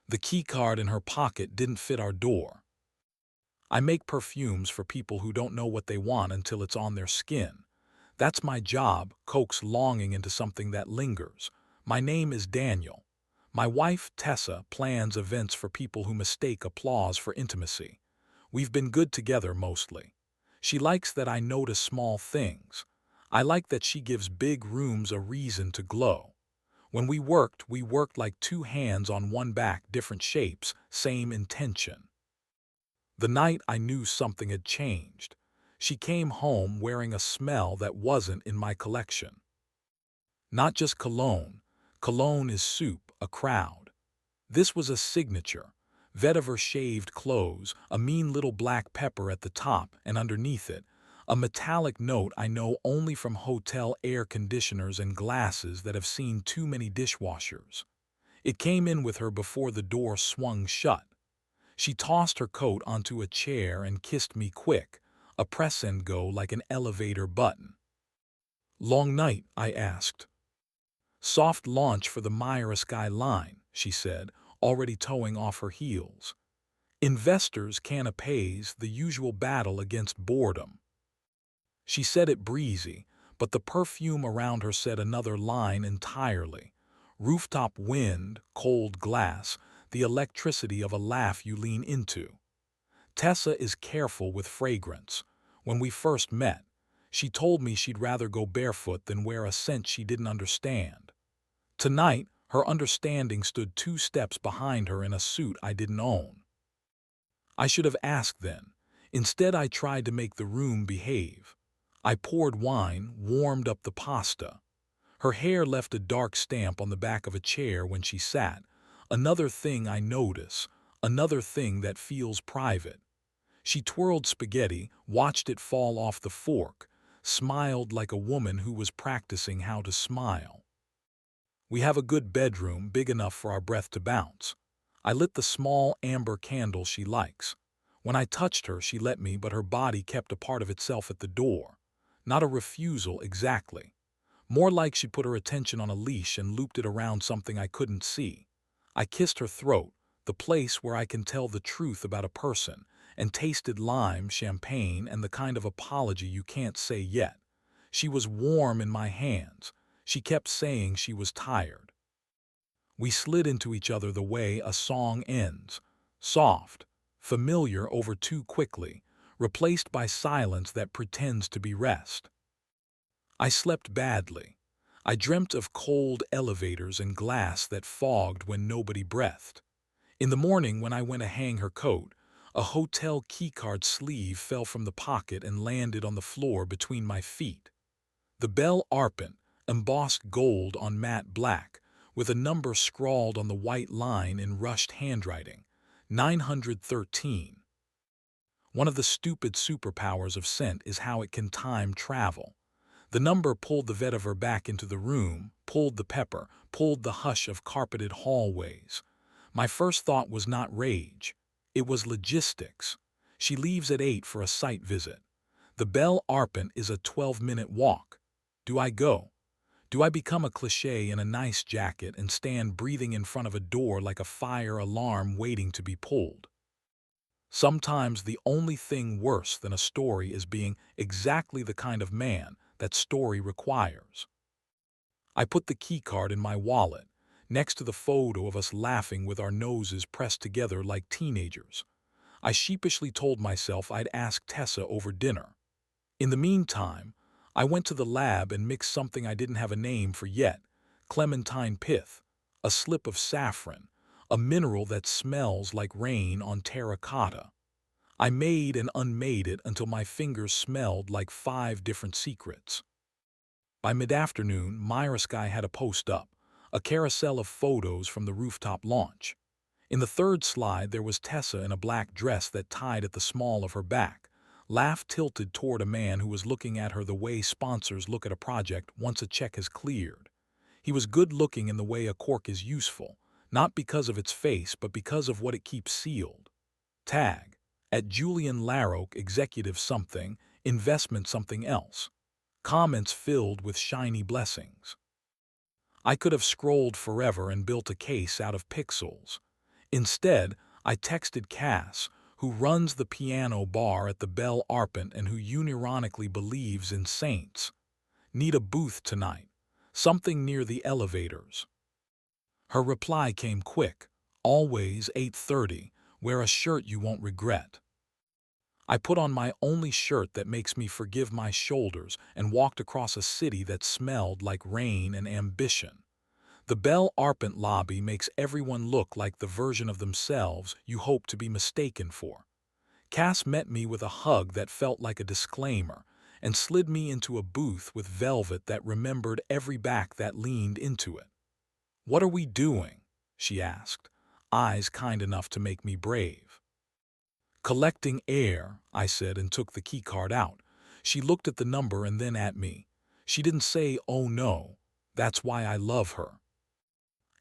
The key card in her pocket didn't fit our door. I make perfumes for people who don't know what they want until it's on their skin. That's my job, coax longing into something that lingers. My name is Daniel. My wife, Tessa, plans events for people who mistake applause for intimacy. We've been good together mostly. She likes that I notice small things. I like that she gives big rooms a reason to glow. When we worked like two hands on one back, different shapes, same intention. The night I knew something had changed. She came home wearing a smell that wasn't in my collection. Not just cologne. Cologne is soup, a crowd. This was a signature. Vetiver shaved clothes, a mean little black pepper at the top and underneath it, a metallic note I know only from hotel air conditioners and glasses that have seen too many dishwashers. It came in with her before the door swung shut. She tossed her coat onto a chair and kissed me quick, a press and go like an elevator button. Long night, I asked. Soft launch for the Myra Sky line, she said, already toeing off her heels. Investors, canapes, the usual battle against boredom. She said it breezy, but the perfume around her said another line entirely. Rooftop wind, cold glass, the electricity of a laugh you lean into. Tessa is careful with fragrance. When we first met, she told me she'd rather go barefoot than wear a scent she didn't understand. Tonight, her understanding stood 2 steps behind her in a suit I didn't own. I should have asked then. Instead, I tried to make the room behave. I poured wine, warmed up the pasta. Her hair left a dark stamp on the back of a chair when she sat. Another thing I notice, another thing that feels private. She twirled spaghetti, watched it fall off the fork, smiled like a woman who was practicing how to smile. We have a good bedroom, big enough for our breath to bounce. I lit the small amber candle she likes. When I touched her, she let me, but her body kept a part of itself at the door. Not a refusal exactly. More like she'd put her attention on a leash and looped it around something I couldn't see. I kissed her throat, the place where I can tell the truth about a person, and tasted lime, champagne, and the kind of apology you can't say yet. She was warm in my hands. She kept saying she was tired. We slid into each other the way a song ends, soft, familiar over too quickly, replaced by silence that pretends to be rest. I slept badly. I dreamt of cold elevators and glass that fogged when nobody breathed. In the morning, when I went to hang her coat, a hotel keycard sleeve fell from the pocket and landed on the floor between my feet. The Belle Arpent, embossed gold on matte black, with a number scrawled on the white line in rushed handwriting, 913. One of the stupid superpowers of scent is how it can time travel. The number pulled the vetiver back into the room, pulled the pepper, pulled the hush of carpeted hallways. My first thought was not rage. It was logistics. She leaves at 8 for a site visit. The Belle Arpent is a 12-minute walk. Do I go? Do I become a cliché in a nice jacket and stand breathing in front of a door like a fire alarm waiting to be pulled? Sometimes the only thing worse than a story is being exactly the kind of man that story requires. I put the keycard in my wallet, next to the photo of us laughing with our noses pressed together like teenagers. I sheepishly told myself I'd ask Tessa over dinner. In the meantime, I went to the lab and mixed something I didn't have a name for yet, clementine pith, a slip of saffron, a mineral that smells like rain on terracotta. I made and unmade it until my fingers smelled like 5 different secrets. By mid-afternoon, Myra Sky had a post up, a carousel of photos from the rooftop launch. In the third slide, there was Tessa in a black dress that tied at the small of her back, laugh tilted toward a man who was looking at her the way sponsors look at a project once a check has cleared. He was good-looking in the way a cork is useful, not because of its face but because of what it keeps sealed. Tag: at Julian Larroque, executive something, investment something else. Comments filled with shiny blessings. I could have scrolled forever and built a case out of pixels. Instead, I texted Cass, who runs the piano bar at the Belle Arpent and who unironically believes in saints. Need a booth tonight. Something near the elevators. Her reply came quick. Always 8:30. Wear a shirt you won't regret. I put on my only shirt that makes me forgive my shoulders and walked across a city that smelled like rain and ambition. The Belle Arpent lobby makes everyone look like the version of themselves you hope to be mistaken for. Cass met me with a hug that felt like a disclaimer and slid me into a booth with velvet that remembered every back that leaned into it. "What are we doing?" she asked, eyes kind enough to make me brave. "Collecting air," I said and took the keycard out. She looked at the number and then at me. She didn't say, "Oh no." That's why I love her.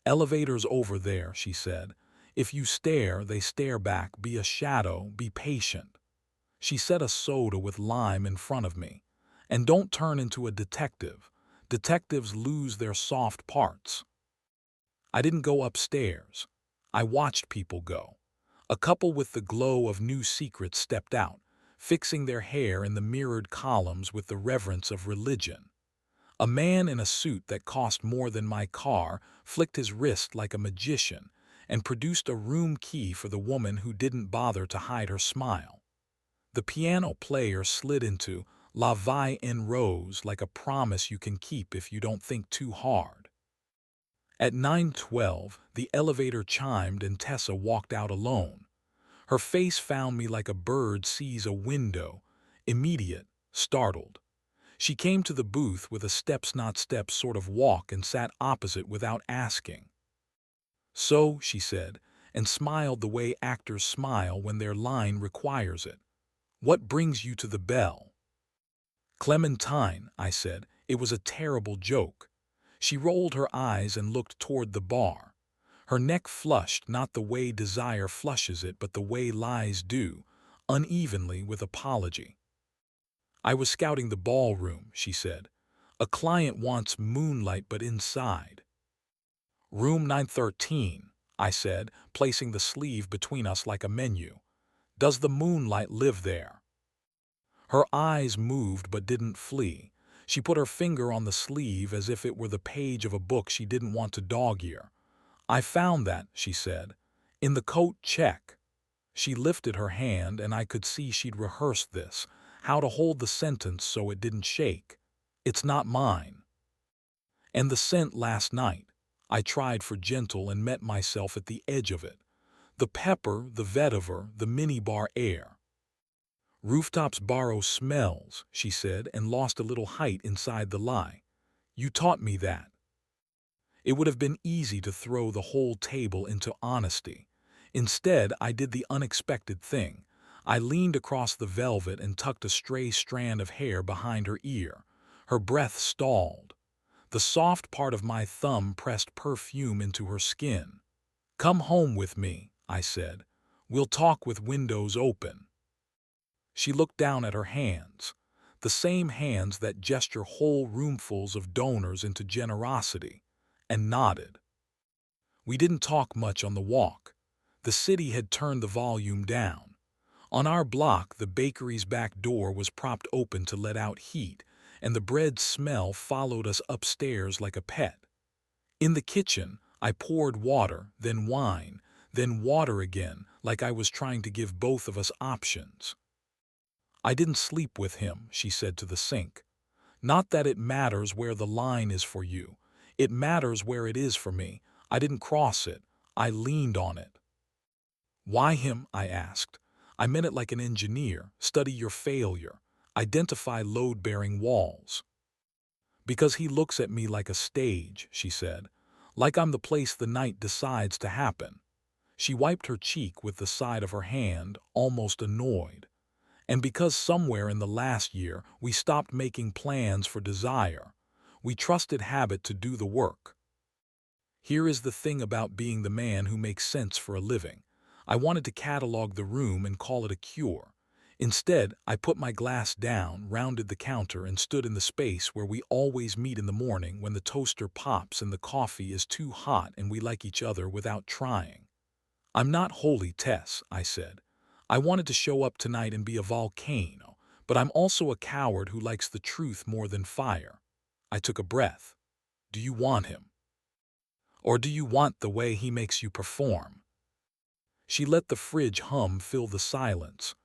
"Elevators over there," she said. "If you stare, they stare back. Be a shadow, be patient." She set a soda with lime in front of me. "And don't turn into a detective. Detectives lose their soft parts." I didn't go upstairs. I watched people go. A couple with the glow of new secrets stepped out, fixing their hair in the mirrored columns with the reverence of religion. A man in a suit that cost more than my car flicked his wrist like a magician and produced a room key for the woman who didn't bother to hide her smile. The piano player slid into La Vie en Rose like a promise you can keep if you don't think too hard. At 9:12, the elevator chimed and Tessa walked out alone. Her face found me like a bird sees a window, immediate, startled. She came to the booth with a steps not steps sort of walk and sat opposite without asking. "So," she said, and smiled the way actors smile when their line requires it. "What brings you to the Bell?" "Clementine," I said. It was a terrible joke. She rolled her eyes and looked toward the bar. Her neck flushed, not the way desire flushes it, but the way lies do, unevenly with apology. "I was scouting the ballroom," she said. "A client wants moonlight but inside." "Room 913, I said, placing the sleeve between us like a menu. "Does the moonlight live there?" Her eyes moved but didn't flee. She put her finger on the sleeve as if it were the page of a book she didn't want to dog-ear. "I found that," she said. "In the coat check." She lifted her hand and I could see she'd rehearsed this, how to hold the sentence so it didn't shake. "It's not mine." "And the scent last night." I tried for gentle and met myself at the edge of it. "The pepper, the vetiver, the minibar air." "Rooftops borrow smells," she said, and lost a little height inside the lie. "You taught me that." It would have been easy to throw the whole table into honesty. Instead, I did the unexpected thing. I leaned across the velvet and tucked a stray strand of hair behind her ear. Her breath stalled. The soft part of my thumb pressed perfume into her skin. "Come home with me," I said. "We'll talk with windows open." She looked down at her hands, the same hands that gesture whole roomfuls of donors into generosity, and nodded. We didn't talk much on the walk. The city had turned the volume down. On our block, the bakery's back door was propped open to let out heat, and the bread smell followed us upstairs like a pet. In the kitchen, I poured water, then wine, then water again, like I was trying to give both of us options. "I didn't sleep with him," she said to the sink. "Not that it matters where the line is for you. It matters where it is for me. I didn't cross it. I leaned on it." "Why him?" I asked. I meant it like an engineer. Study your failure. Identify load-bearing walls. "Because he looks at me like a stage," she said. "Like I'm the place the night decides to happen." She wiped her cheek with the side of her hand, almost annoyed. "And because somewhere in the last year we stopped making plans for desire. We trusted habit to do the work." Here is the thing about being the man who makes sense for a living. I wanted to catalog the room and call it a cure. Instead, I put my glass down, rounded the counter, and stood in the space where we always meet in the morning when the toaster pops and the coffee is too hot and we like each other without trying. "I'm not holy, Tess," I said. "I wanted to show up tonight and be a volcano, but I'm also a coward who likes the truth more than fire." I took a breath. "Do you want him? Or do you want the way he makes you perform?" She let the fridge hum fill the silence.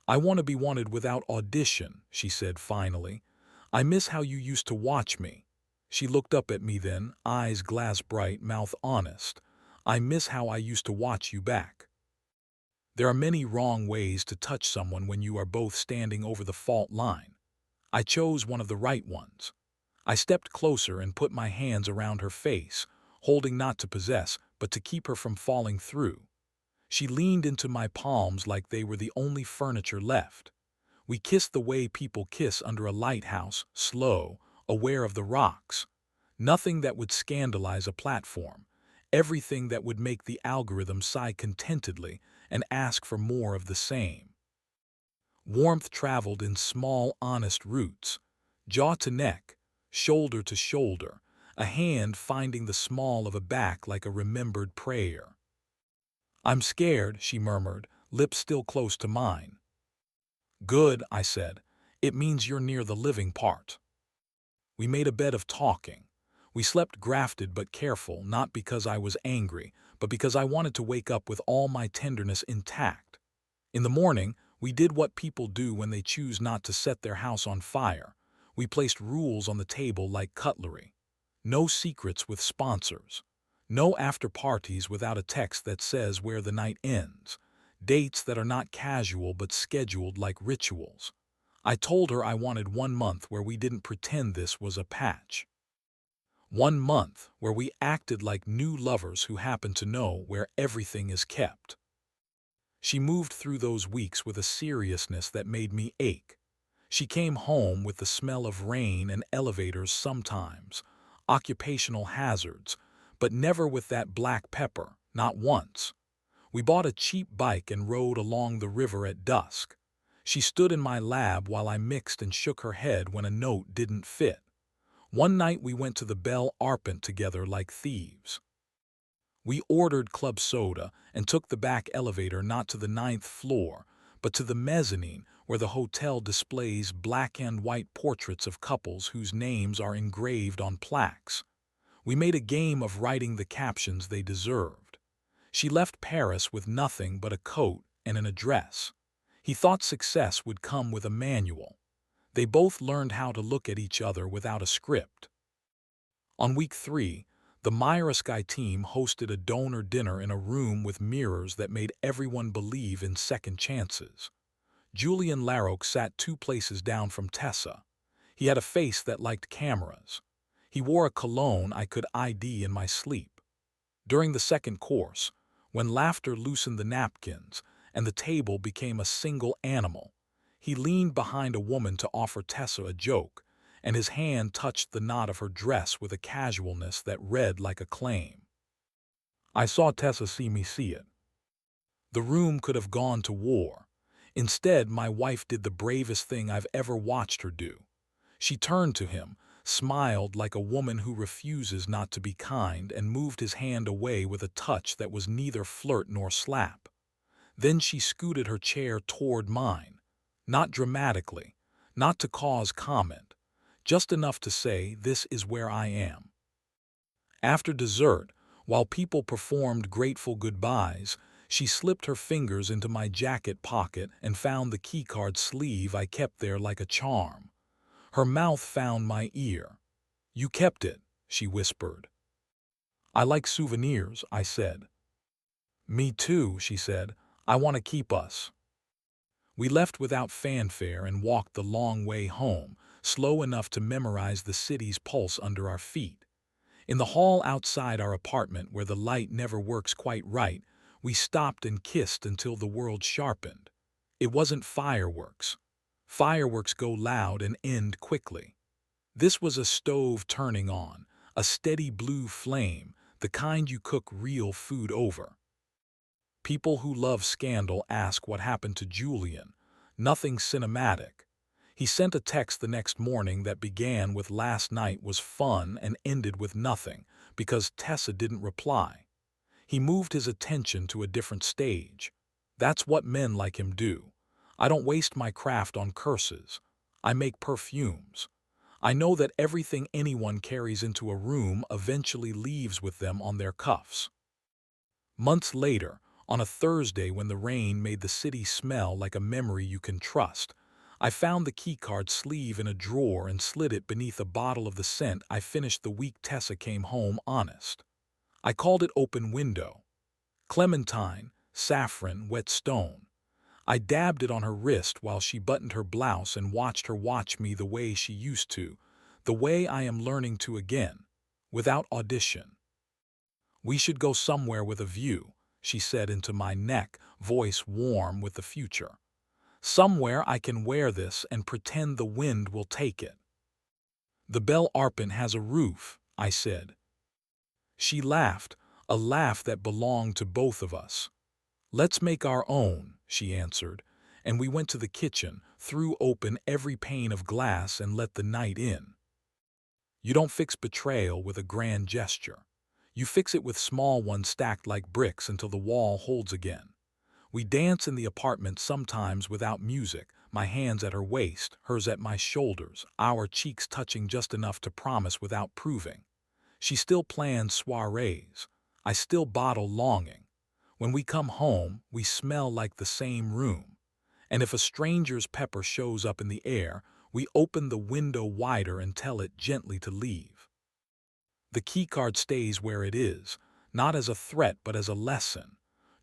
"I want to be wanted without audition," she said finally. "I miss how you used to watch me." She looked up at me then, eyes glass bright, mouth honest. "I miss how I used to watch you back." There are many wrong ways to touch someone when you are both standing over the fault line. I chose one of the right ones. I stepped closer and put my hands around her face, holding not to possess, but to keep her from falling through. She leaned into my palms like they were the only furniture left. We kissed the way people kiss under a lighthouse, slow, aware of the rocks. Nothing that would scandalize a platform. Everything that would make the algorithm sigh contentedly and ask for more of the same. Warmth traveled in small, honest roots, jaw to neck, shoulder to shoulder, a hand finding the small of a back like a remembered prayer. "I'm scared," she murmured, lips still close to mine. "Good," I said. "It means you're near the living part." We made a bed of talking. We slept grafted but careful, not because I was angry, but because I wanted to wake up with all my tenderness intact. In the morning, we did what people do when they choose not to set their house on fire. We placed rules on the table like cutlery. No secrets with sponsors. No after parties without a text that says where the night ends. Dates that are not casual but scheduled like rituals. I told her I wanted 1 month where we didn't pretend this was a patch. 1 month where we acted like new lovers who happen to know where everything is kept. She moved through those weeks with a seriousness that made me ache. She came home with the smell of rain and elevators sometimes, occupational hazards, but never with that black pepper, not once. We bought a cheap bike and rode along the river at dusk. She stood in my lab while I mixed and shook her head when a note didn't fit. One night we went to the Belle Arpent together like thieves. We ordered club soda and took the back elevator not to the 9th floor, but to the mezzanine where the hotel displays black and white portraits of couples whose names are engraved on plaques. We made a game of writing the captions they deserved. She left Paris with nothing but a coat and an address. He thought success would come with a manual. They both learned how to look at each other without a script. On week 3, the Myra Sky team hosted a donor dinner in a room with mirrors that made everyone believe in second chances. Julian Larroque sat 2 places down from Tessa. He had a face that liked cameras. He wore a cologne I could ID in my sleep. During the second course, when laughter loosened the napkins and the table became a single animal, he leaned behind a woman to offer Tessa a joke, and his hand touched the knot of her dress with a casualness that read like a claim. I saw Tessa see me see it. The room could have gone to war. Instead, my wife did the bravest thing I've ever watched her do. She turned to him, smiled like a woman who refuses not to be kind, and moved his hand away with a touch that was neither flirt nor slap. Then she scooted her chair toward mine, not dramatically, not to cause comment, just enough to say, "This is where I am." After dessert, while people performed grateful goodbyes, she slipped her fingers into my jacket pocket and found the keycard sleeve I kept there like a charm. Her mouth found my ear. "You kept it," she whispered. "I like souvenirs," I said. "Me too," she said. "I want to keep us." We left without fanfare and walked the long way home, slow enough to memorize the city's pulse under our feet. In the hall outside our apartment, where the light never works quite right, we stopped and kissed until the world sharpened. It wasn't fireworks. Fireworks go loud and end quickly. This was a stove turning on, a steady blue flame, the kind you cook real food over. People who love scandal ask what happened to Julian. Nothing cinematic. He sent a text the next morning that began with "last night was fun" and ended with nothing, because Tessa didn't reply. He moved his attention to a different stage. That's what men like him do. I don't waste my craft on curses. I make perfumes. I know that everything anyone carries into a room eventually leaves with them on their cuffs. Months later, on a Thursday when the rain made the city smell like a memory you can trust, I found the keycard sleeve in a drawer and slid it beneath a bottle of the scent I finished the week Tessa came home honest. I called it Open Window. Clementine, saffron, wet stone. I dabbed it on her wrist while she buttoned her blouse and watched her watch me the way she used to, the way I am learning to again, without audition. "We should go somewhere with a view," she said into my neck, voice warm with the future. "Somewhere I can wear this and pretend the wind will take it." "The Belle Arpent has a roof," I said. She laughed, a laugh that belonged to both of us. "Let's make our own," she answered, and we went to the kitchen, threw open every pane of glass and let the night in. You don't fix betrayal with a grand gesture. You fix it with small ones stacked like bricks until the wall holds again. We dance in the apartment sometimes without music, my hands at her waist, hers at my shoulders, our cheeks touching just enough to promise without proving. She still plans soirees. I still bottle longing. When we come home, we smell like the same room. And if a stranger's pepper shows up in the air, we open the window wider and tell it gently to leave. The keycard stays where it is, not as a threat but as a lesson.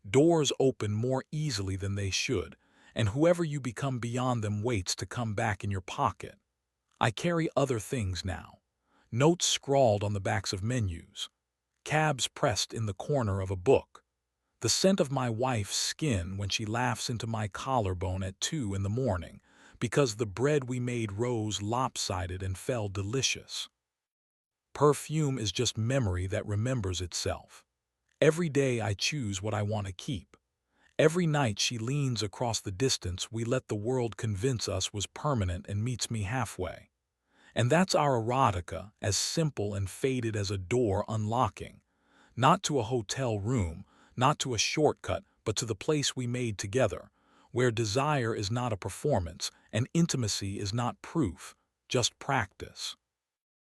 Doors open more easily than they should, and whoever you become beyond them waits to come back in your pocket. I carry other things now. Notes scrawled on the backs of menus. Cabs pressed in the corner of a book. The scent of my wife's skin when she laughs into my collarbone at 2 in the morning, because the bread we made rose lopsided and fell delicious. Perfume is just memory that remembers itself. Every day I choose what I want to keep. Every night she leans across the distance we let the world convince us was permanent and meets me halfway. And that's our erotica, as simple and faded as a door unlocking. Not to a hotel room, not to a shortcut, but to the place we made together, where desire is not a performance and intimacy is not proof, just practice.